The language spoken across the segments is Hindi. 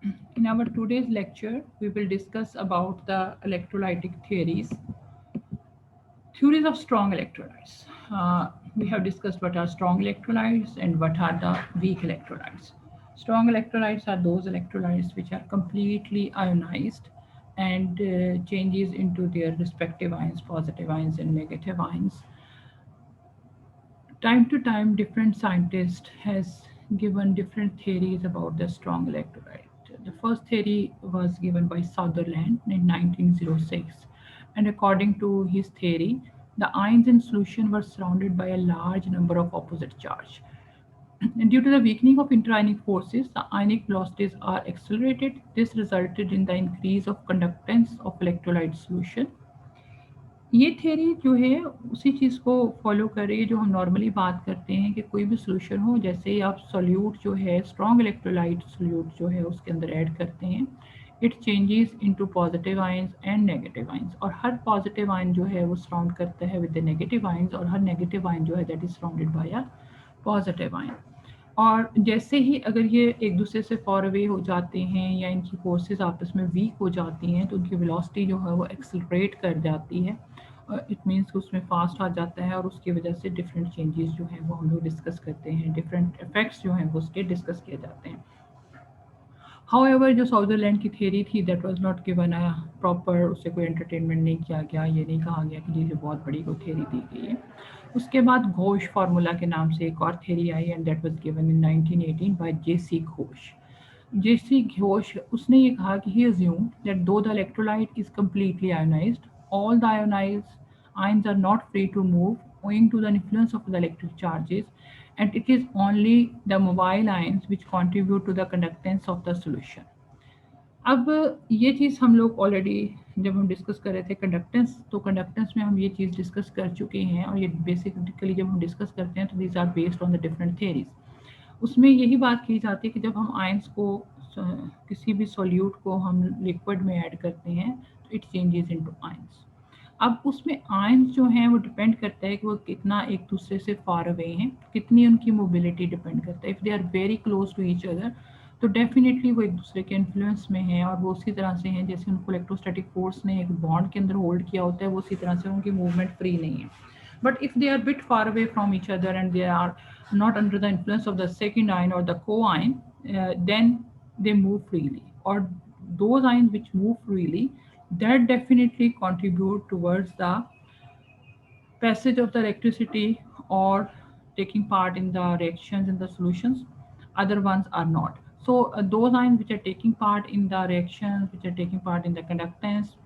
In our today's lecture, we will discuss about the electrolytic theories. Theories of strong electrolytes. We have discussed what are strong electrolytes and what are the weak electrolytes. Strong electrolytes are those electrolytes which are completely ionized and changes into their respective ions, positive ions and negative ions. Time to time, different scientists has given different theories about the strong electrolyte. The first theory was given by Sutherland in 1906, and according to his theory, the ions in solution were surrounded by a large number of opposite charge. And due to the weakening of interionic forces, the ionic velocities are accelerated. This resulted in the increase of conductance of electrolyte solution. ये थ्योरी जो है उसी चीज़ को फॉलो कर रही है जो हम नॉर्मली बात करते हैं कि कोई भी सॉल्यूशन हो, जैसे ही आप सॉल्यूट जो है स्ट्रॉन्ग इलेक्ट्रोलाइट सॉल्यूट जो है उसके अंदर ऐड करते हैं, it changes into positive ions and negative ions, और हर पॉजिटिव आयन जो है वो सराउंड करता है विद द नेगेटिव आयंस, और हर नेगेटिव आयन जो है that is surrounded by a positive ion. और जैसे ही अगर ये एक दूसरे से फॉर अवे हो जाते हैं या इनकी फोर्सेस आपस में वीक हो जाती हैं तो उनकी वेलोसिटी जो है वो एक्सेलरेट कर जाती है। इट मीन्स उसमें फास्ट आ जाता है और उसकी वजह से डिफरेंट चेंजेस जो हैं वो हम लोग डिस्कस करते हैं, डिफरेंट इफेक्ट्स जो हैं वो उसके डिस्कस किए जाते हैं। हाउएवर जो साउदरलैंड की थ्योरी थी that was not given a proper, उससे कोई एंटरटेनमेंट नहीं किया गया, ये नहीं कहा गया कि जी से बहुत बड़ी कोई थ्योरी दी गई है। उसके बाद घोष फार्मूला के नाम से एक और थ्योरी आई and that was given in 1918 by J C Ghosh. J C Ghosh उसने ये कहा कि he assumed that though the electrolyte is completely ionized, all the ionized ions are not free to move owing to the influence of the electric charges, and it is only the mobile ions which contribute to the conductance of the solution. अब ये चीज़ हम लोग ऑलरेडी जब हम डिस्कस कर रहे थे कंडक्टेंस, तो कंडक्टेंस में हम ये चीज़ डिस्कस कर चुके हैं, और ये बेसिकली जब हम डिस्कस करते हैं तो these are based on the different theories. उसमें यही बात की जाती है कि जब हम आयंस को किसी भी सॉल्यूट को हम लिक्विड में ऐड करते हैं तो इट चेंजेस इनटू आयंस। अब उसमें आयंस जो हैं वो डिपेंड करता है कि वो कितना एक दूसरे से फार अवे हैं, कितनी उनकी मोबिलिटी डिपेंड करता है। If they are very close to each other तो डेफिनेटली वो एक दूसरे के इन्फ्लुएंस में हैं, और वो उसी तरह से हैं जैसे उनको इलेक्ट्रोस्टैटिक फोर्स ने एक बॉन्ड के अंदर होल्ड किया होता है, वो उसी तरह से उनकी मूवमेंट फ्री नहीं है। But if they are a bit far away from each other and they are not under the influence of the second ion or the co-ion, then they move freely. Or those ions which move freely, that definitely contribute towards the passage of the electricity or taking part in the reactions in the solutions. Other ones are not. So those ions which are taking part in the reactions, which are taking part in the conductance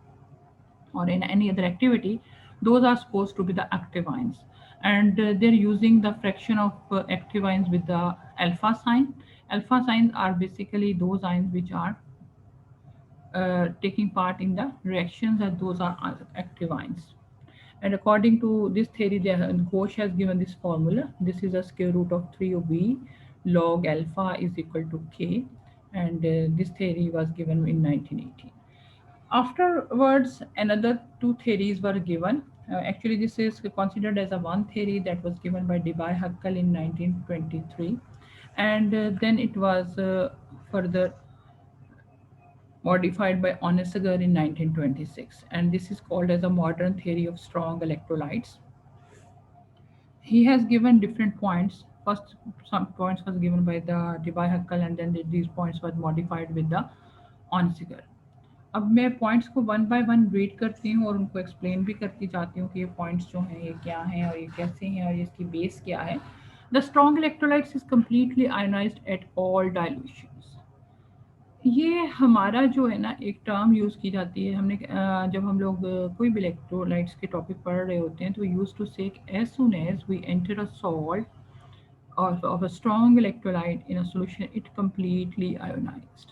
or in any other activity, those are supposed to be the active ions. And they're using the fraction of active ions with the alpha sign. Alpha signs are basically those ions which are taking part in the reactions, and those are active ions. And according to this theory, Ghosh has given this formula. This is a square root of 3 of V log alpha is equal to K. And this theory was given in 1918. Afterwards, another two theories were given. Actually, this is considered as a one theory that was given by Debye Haskell in 1923. And then it was further modified by Onesiger in 1926. And this is called as a modern theory of strong electrolytes. He has given different points. First, some points was given by the Debye Haskell, and then these points were modified with the Onesiger. अब मैं पॉइंट्स को वन बाय वन रीड करती हूँ और उनको एक्सप्लेन भी करती जाती हूँ कि ये पॉइंट्स जो हैं ये क्या हैं और ये कैसे हैं और ये इसकी बेस क्या है। The strong electrolytes is completely ionised at all dilutions. ये हमारा जो है ना एक टर्म यूज़ की जाती है, हमने जब हम लोग कोई भी इलेक्ट्रोलाइट्स के टॉपिक पढ़ रहे होते हैं तो use to say as soon as we enter a salt of a strong electrolyte in a solution it completely ionized.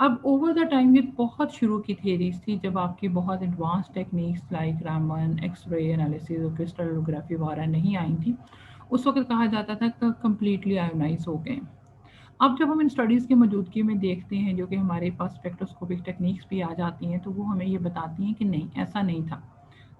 अब ओवर द टाइम ये बहुत शुरू की थेरीज थी जब आपकी बहुत advance techniques like Raman X ray analysis और क्रिस्टलोग्राफी वगैरह नहीं आई थी। उस वक्त कहा जाता था कि कम्प्लीटली आयोनाइज हो गए। अब जब हम इन स्टडीज़ की मौजूदगी में देखते हैं जो कि हमारे पास स्पेक्ट्रोस्कोपिक टेक्निक्स भी आ जाती हैं तो वो हमें ये बताती हैं कि नहीं, ऐसा नहीं था।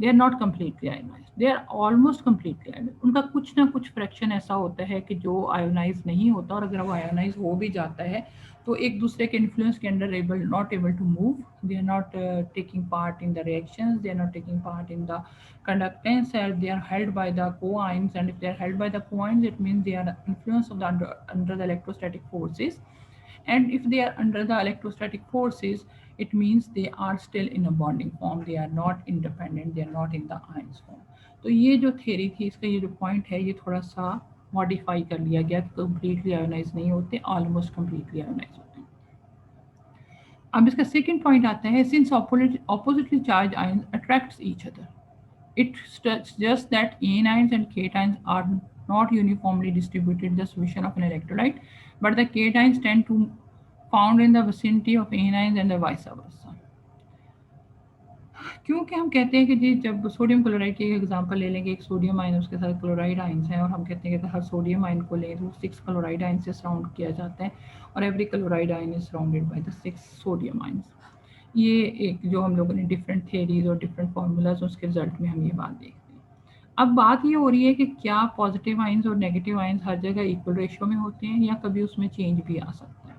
They are not completely ionize, they are almost completely ionize. उनका कुछ ना कुछ फ्रैक्शन ऐसा होता है कि जो आयोनाइज नहीं होता, और अगर वो आयोनाइज हो भी जाता है तो एक दूसरे के इन्फ्लुएंस के under not able to move, they are not taking part in the reactions, they are not taking part in the conductance, and they are held by the coions, and if they are held by the coions it means they are influence of the under the electrostatic forces, and if they are under the electrostatic forces it means they are still in a bonding form, they are not independent, they are not in the ions form. तो ये जो थ्योरी थी, इसका ये जो पॉइंट है, ये थोड़ा सा मॉडिफाई कर लिया गया कि कम्प्लीटली आयोनाइज नहीं होते, ऑलमोस्ट कम्प्लीटली आयोनाइज होते हैं। अब इसका सेकंड पॉइंट आता है, since oppositely charge ion attracts each other, it suggests that anions and cations are not uniformly distributed in the solution of an electrolyte, but the cations tend to found in the vicinity of anions and the vice versa. क्योंकि हम कहते हैं कि जी जब सोडियम क्लोराइड की एग्जांपल ले लेंगे, एक सोडियम आयन उसके साथ क्लोराइड आयन्स हैं, और हम कहते हैं कि हर सोडियम आयन को लें तो 6 क्लोराइड आयन से सराउंड किया जाता है, और every chloride ion is surrounded by the 6 sodium ions. ये एक जो हम लोगों ने डिफरेंट थेरीज और डिफरेंट फार्मूलाज, उसके रिजल्ट में हम ये बात देखते हैं। अब बात ये हो रही है कि क्या पॉजिटिव आयंस और नेगेटिव आयंस हर जगह इक्वल रेशियो में होते हैं, या कभी उसमें चेंज भी आ सकता है,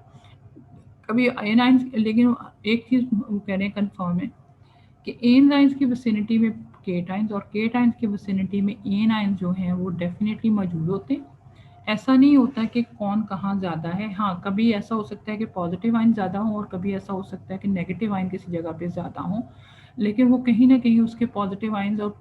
कभी आयंस। लेकिन एक चीज़ कह रहे हैं कन्फर्म है कि एन आयंस की विसिनिटी में केट आयंस, और केट आयंस की विसिनिटी में एन आयंस जो हैं वो डेफिनेटली मौजूद होते हैं। ऐसा नहीं होता कि कौन कहाँ ज़्यादा है। हाँ, कभी ऐसा हो सकता है कि पॉजिटिव आयन ज़्यादा हो, और कभी ऐसा हो सकता है कि नेगेटिव आयन किसी जगह पे ज़्यादा हो, लेकिन वो कहीं ना कहीं उसके पॉजिटिव आयन्स और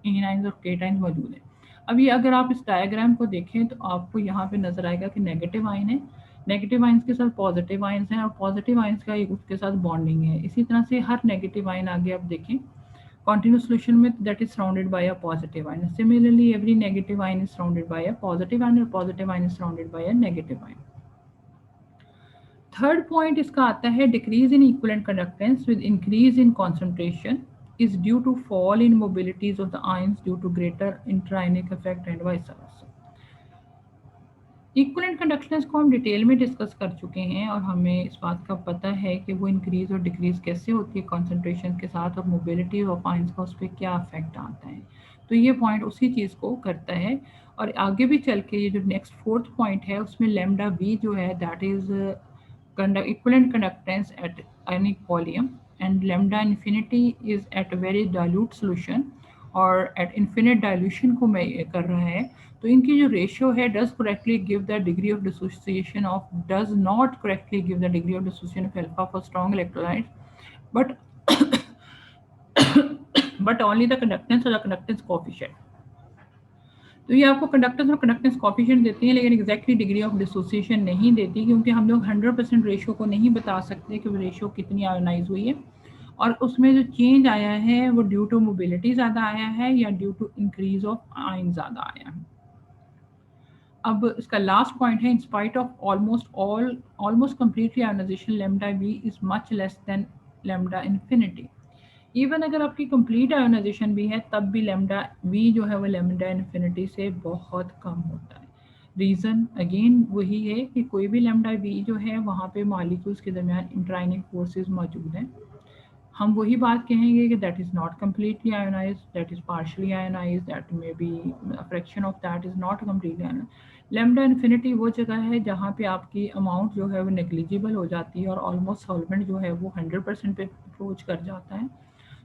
एनाइंस और केटाइंस मौजूद हैं। अब ये अगर आप इस डायग्राम को देखें तो आपको यहाँ पे नजर आएगा कि नेगेटिव आयन है, नेगेटिव आयंस के साथ पॉजिटिव आयंस हैं, और पॉजिटिव आयंस का एक उसके साथ बॉन्डिंग है। इसी तरह से हर नेगेटिव आयन आगे आप देखें continuous solution में that is surrounded by a positive ion. Similarly, every negative ion is surrounded by a positive ion, or positive ion is surrounded by a negative ion. Third point इसका आता है, decrease in equivalent conductance with increase in concentration is due to fall in mobilities of the ions due to greater intrionic effect and vice versa. Equivalent conductance को हम डिटेल में डिस्कस कर चुके हैं, और हमें इस बात का पता है कि वो इंक्रीज और डिक्रीज कैसे होती है कॉन्सेंट्रेशन के साथ, और मोबिलिटी ऑफ आयंस का उस पर क्या इफेक्ट आता है। तो ये पॉइंट उसी चीज़ को करता है। और आगे भी चल के ये जो नेक्स्ट फोर्थ पॉइंट है उसमें लैम्डा वी जो है that is equivalent conductance at ionic volume, and lambda infinity is at very dilute solution और at infinite dilution को मैं कर रहा है। तो इनकी जो रेशियो है does correctly give the degree of dissociation of does not correctly give the degree of dissociation of alpha for strong electrolytes, but but only the conductance or the conductance coefficient. तो ये आपको कंडक्टेंस और कंडक्टेंस कॉफिशिएंट देती है, लेकिन एग्जैक्टली डिग्री ऑफ डिसोसिएशन नहीं देती, क्योंकि हम लोग 100% रेशियो को नहीं बता सकते कि वो रेशियो कितनी आयोनाइज हुई है, और उसमें जो चेंज आया है वो ड्यू टू मोबिलिटी ज़्यादा आया है या due to increase of ion ज़्यादा आया है। अब इसका लास्ट पॉइंट है, in spite of almost completely ionization lambda V is much less than lambda infinity. Even अगर आपकी कंप्लीट आयोनाइजेशन भी है तब भी लैम्डा वी जो है वो लैम्डा इन्फिनिटी से बहुत कम होता है। रीज़न अगेन वही है कि कोई भी लैम्डा वी जो है वहाँ पे मॉलिक्यूल्स के दरमियान इंट्राइनिक फोर्सेस मौजूद हैं। हम वही बात कहेंगे कि that is not completely ionize, that is partially ionize, that may be fraction of that is not completely ionize. Lambda infinity वो जगह है जहाँ पे आपकी अमाउंट जो है वो नेग्लिजिबल हो जाती है, और ऑलमोस्ट सॉल्वेंट जो है वो 100% पे अप्रोच कर जाता है,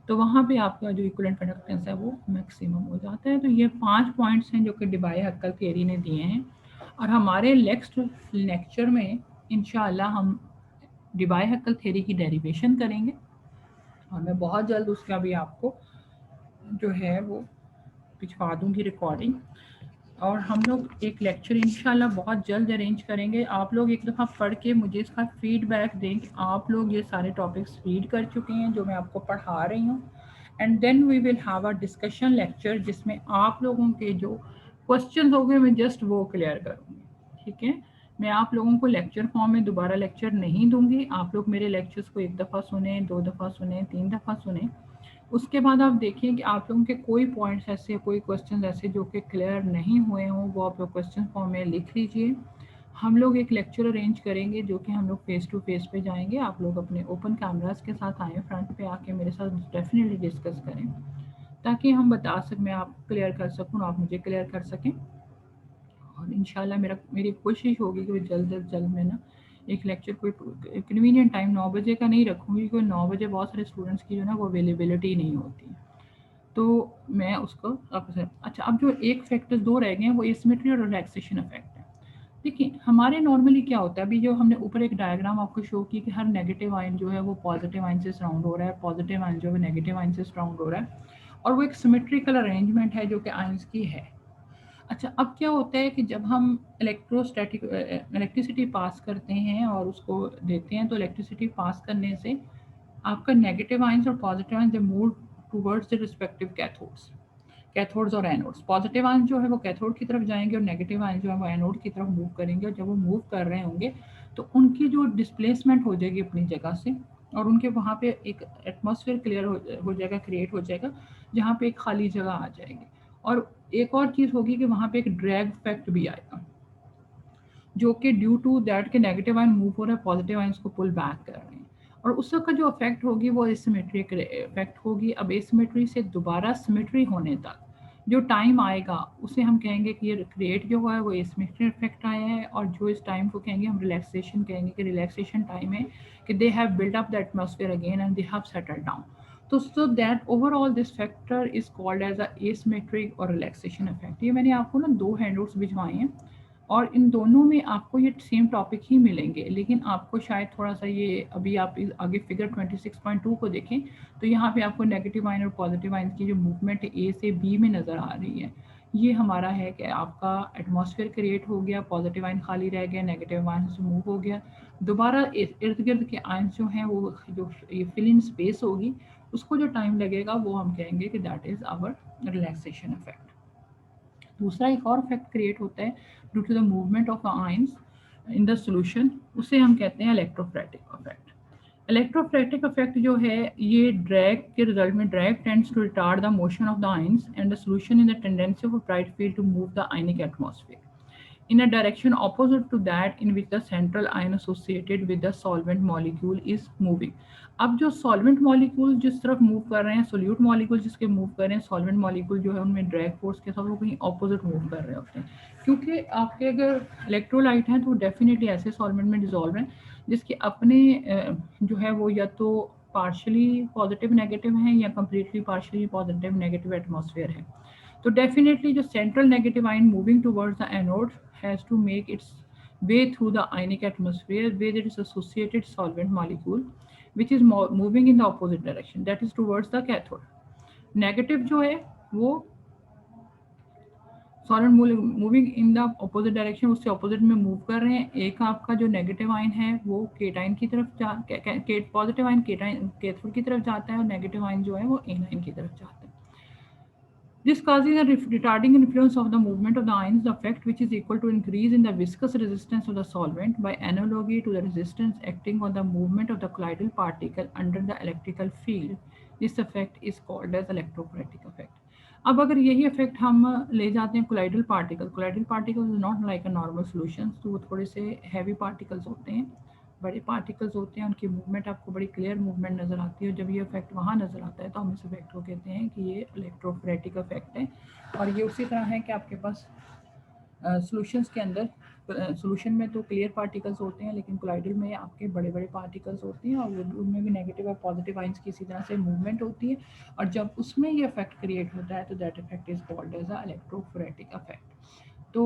तो वहाँ पे आपका जो इक्विवेलेंट कंडक्टेंस है वो मैक्सिमम हो जाता है। तो ये 5 पॉइंट्स हैं जो कि डिबाय-हक्कल थियरी ने दिए हैं, और हमारे नेक्स्ट लेक्चर में इंशाल्लाह हम डिबाय-हक्कल थियरी की डेरिवेशन करेंगे, और मैं बहुत जल्द उसका भी आपको जो है वो भिजवा दूँगी रिकॉर्डिंग, और हम लोग एक लेक्चर इंशाल्लाह बहुत जल्द अरेंज करेंगे। आप लोग एक दफ़ा पढ़ के मुझे इसका फीडबैक दें कि आप लोग ये सारे टॉपिक्स रीड कर चुके हैं जो मैं आपको पढ़ा रही हूँ, and then we will have a discussion lecture जिसमें आप लोगों के जो क्वेश्चन होंगे मैं जस्ट वो क्लियर करूँगी। ठीक है, मैं आप लोगों को लेक्चर फॉर्म में दोबारा लेक्चर नहीं दूंगी। आप लोग मेरे लेक्चर्स को 1 दफ़ा सुने, 2 दफ़ा सुने, 3 दफ़ा सुने, उसके बाद आप देखिए कि आप लोगों के कोई पॉइंट्स ऐसे, कोई क्वेश्चन ऐसे जो कि क्लियर नहीं हुए हों, वो आप लोग क्वेश्चन फॉर्म में लिख लीजिए। हम लोग एक लेक्चर अरेंज करेंगे जो कि हम लोग फेस टू फेस पे जाएंगे। आप लोग अपने ओपन कैमरास के साथ आएँ, फ्रंट पे आके मेरे साथ डेफिनेटली डिस्कस करें, ताकि हम बता सकें, मैं आपको क्लियर कर सकूँ, आप मुझे क्लियर कर सकें। और इंशाल्लाह मेरी कोशिश होगी कि जल्द से जल्द मैं ना एक लेक्चर कोई कन्वीनियंट टाइम 9 बजे का नहीं रखूँगी, क्योंकि 9 बजे बहुत सारे स्टूडेंट्स की जो है ना वो अवेलेबिलिटी नहीं होती। तो मैं उसको आपको अच्छा, अब जो एक फैक्टर 2 रह गए हैं वो एसिमेट्री और रिलैक्सेशन इफेक्ट है। देखिए हमारे नॉर्मली क्या होता है, अभी जो हमने ऊपर एक डायग्राम आपको शो की कि हर नेगेटिव आयन जो है वो पॉजिटिव आयन से सराउंड हो रहा है, पॉजिटिव आयन जो है नेगेटिव आयन से सराउंड हो रहा है, और वो एक सिमेट्रिकल अरेंजमेंट है जो कि आयंस की है। अच्छा, अब क्या होता है कि जब हम इलेक्ट्रोस्टैटिक इलेक्ट्रिसिटी पास करते हैं और उसको देते हैं, तो इलेक्ट्रिसिटी पास करने से आपका नेगेटिव आयंस और positive ions they move towards the respective cathodes, cathodes और एनोड्स। पॉजिटिव आयन जो है वो कैथोड की तरफ जाएंगे और नेगेटिव आयन जो है वो एनोड की तरफ मूव करेंगे, और जब वो मूव कर रहे होंगे तो उनकी जो डिस्प्लेसमेंट हो जाएगी अपनी जगह से, और उनके वहाँ पे एक एटमॉस्फेयर क्लियर हो जाएगा, क्रिएट हो जाएगा, जहाँ पे एक खाली जगह आ जाएगी। और एक और चीज़ होगी कि वहाँ पे एक ड्रैग इफेक्ट भी आएगा, जो कि ड्यू टू दैट के नेगेटिव आयन मूव हो रहा है, पॉजिटिव आयंस को पुल बैक कर रहे हैं, और उस का जो इफेक्ट होगी वो एसिमेट्रिक इफेक्ट होगी। अब एसिमेट्री से दोबारा सिमेट्री होने तक जो टाइम आएगा उसे हम कहेंगे कि ये क्रिएट जो हुआ है वो एसिमेट्रिक इफेक्ट आया है, और जो इस टाइम को कहेंगे हम रिलैक्सेशन, कहेंगे कि रिलैक्सेशन टाइम है, कि they have build up the atmosphere again and they have settled down. तो so that overall this factor is called as a asymmetric or relaxation effect. ये मैंने आपको ना 2 हैंडआउट्स भिजवाए हैं, और इन दोनों में आपको ये सेम टॉपिक ही मिलेंगे, लेकिन आपको शायद थोड़ा सा ये, अभी आप आगे फिगर 26.2 को देखें तो यहाँ पे आपको नेगेटिव आयन और पॉजिटिव आयन की जो मूवमेंट ए से बी में नज़र आ रही है। ये हमारा है कि आपका एटमॉस्फेयर क्रिएट हो गया, पॉजिटिव आयन खाली रह गया, नेगेटिव आयन से मूव हो गया, दोबारा इर्द गिर्द के आयन जो हैं वो जो ये फिल इन स्पेस होगी, उसको जो टाइम लगेगा वो हम कहेंगे कि that is our relaxation effect. दूसरा एक और इफेक्ट क्रिएट होता है due to the movement of ions in the solution, उसे हम कहते हैं इलेक्ट्रोफ्रेटिक इफेक्ट। इलेक्ट्रोफ्रेटिक इफेक्ट जो है ये ड्रैग के रिजल्ट में, drag tends to retard the motion of the ions and the solution in the tendency of a bright field to move the ionic atmosphere in a direction opposite to that in which the central ion associated with the solvent molecule is moving। अब जो सॉल्वेंट मॉलिक्यूल जिस तरफ मूव कर रहे हैं, सोल्यूट मॉलिक्यूल जिसके मूव कर रहे हैं, सॉल्वेंट मॉलिक्यूल जो है उनमें ड्रैग फोर्स के साथ वो कहीं ऑपोजिट मूव कर रहे होते हैं, क्योंकि आपके अगर इलेक्ट्रोलाइट हैं तो डेफिनेटली ऐसे सॉल्वेंट में डिजॉल्व हैं जिसके अपने जो है वो या तो पार्शली पॉजिटिव नेगेटिव हैं या completely partially positive negative atmosphere है। तो डेफिनेटली जो central negative ion moving towards the anode has to make its way through the ionic atmosphere with its associated solvent molecule which is moving in the opposite direction, that is towards the cathode। Negative जो है वो solid moving in the opposite direction, उससे अपोजिट में मूव कर रहे हैं। एक आपका जो नेगेटिव आयन है वो केटाइन की तरफ पॉजिटिव आयन केटाइन कैथोड की तरफ जाता है, और नेगेटिव आयन जो है वो एनाइन की तरफ जाता है। This causes a retarding influence of the movement of the ions, the effect which is equal to increase in the viscous resistance of the solvent by analogy to the resistance acting on the movement of the colloidal particle under the electrical field। This effect is called as electrophoretic effect। अब अगर यही इफेक्ट हम ले जाते हैं colloidal particle is not like a normal solution, तो वो थोड़े से हैवी पार्टिकल्स होते हैं, बड़े पार्टिकल्स होते हैं, उनकी मूवमेंट आपको बड़ी क्लियर मूवमेंट नज़र आती है, और जब ये इफेक्ट वहाँ नज़र आता है तो हम इस इफेक्ट को कहते हैं कि ये इलेक्ट्रोफ्रेटिक इफेक्ट है। और ये उसी तरह है कि आपके पास सॉल्यूशंस के अंदर, सॉल्यूशन में तो क्लियर पार्टिकल्स होते हैं, लेकिन कोलाइडल में आपके बड़े बड़े पार्टिकल्स होते हैं, और उनमें भी नेगेटिव और पॉजिटिव आइंस की इसी तरह से मूवमेंट होती है, और जब उसमें ये इफेक्ट क्रिएट होता है तो that effect is called as a electrophoretic effect. तो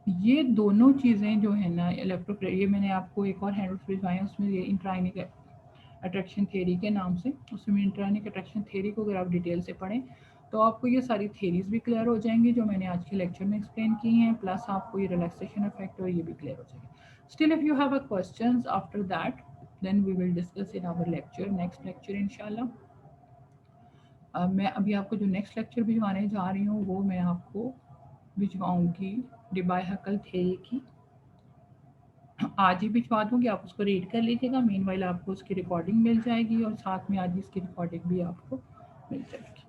ये दोनों चीज़ें जो है ना ये मैंने आपको एक और हैंडल्स भिजवाए हैं, उसमें ये इंट्राइनिक अट्रैक्शन थ्योरी के नाम से, उसमें इंट्राइनिक अट्रैक्शन थ्योरी को अगर आप डिटेल से पढ़ें तो आपको ये सारी थ्योरीज भी क्लियर हो जाएंगी जो मैंने आज के लेक्चर में एक्सप्लेन की हैं, प्लस आपको ये रिलैक्सेशन इफेक्ट और ये भी क्लियर हो जाएगी। Still if you have a questions after that then we will discuss in our lecture, next lecture इंशाल्लाह। मैं अभी आपको जो नेक्स्ट लेक्चर भिजवाने जा रही हूँ वो मैं आपको भिजवाऊँगी डिबाय-हकल थ्योरी की, आज ही भिजवा दूँगी, आप उसको रीड कर लीजिएगा। मीनवाइल आपको उसकी रिकॉर्डिंग मिल जाएगी, और साथ में आज इसकी रिकॉर्डिंग भी आपको मिल जाएगी।